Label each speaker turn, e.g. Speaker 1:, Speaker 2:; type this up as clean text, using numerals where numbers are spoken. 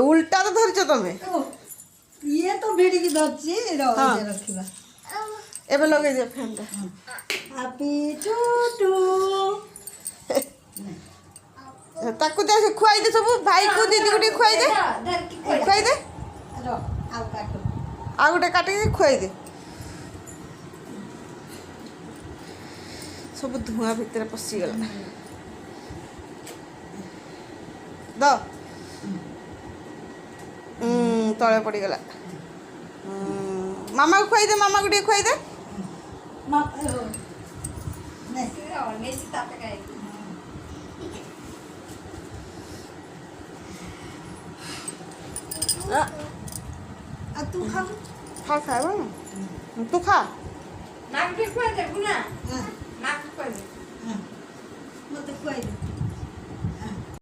Speaker 1: উল্টা তো ধরছ তুমি
Speaker 2: ইয়ে তো ভিড়িকি ধরছি ରଖିବା
Speaker 1: ଏବେ ଲଗେଇ ଦିଅ ଫ୍ୟାନ୍ଟା
Speaker 2: ହାପି ଟୁଟୁ
Speaker 1: ତାକୁ ଦେ ଖୁଆଇ ଦେ ସବୁ ଭାଇକୁ ଦିଦିକୁ ଟିକେ ଖୁଆଇ ଦେ ଖୁଆଇ ଦେ
Speaker 2: ଆଉ କାଟୁ
Speaker 1: ଆଉ ଗୋଟେ କାଟିକି ଖୁଆଇ ଦେ ସବୁ ଧୂଆଁ ଭିତରେ ପଶିଗଲା ଦ ତଳେ ପଡ଼ିଗଲା ମାମାକୁ ଖୁଆଇ ଦେ ମାମାକୁ ଟିକେ ଖୁଆଇ ଦେ
Speaker 2: ତୁ ଖା
Speaker 1: ଖାଇବା ତୁ ଖା
Speaker 2: ମତେ ଖୁଆଇ ଦେ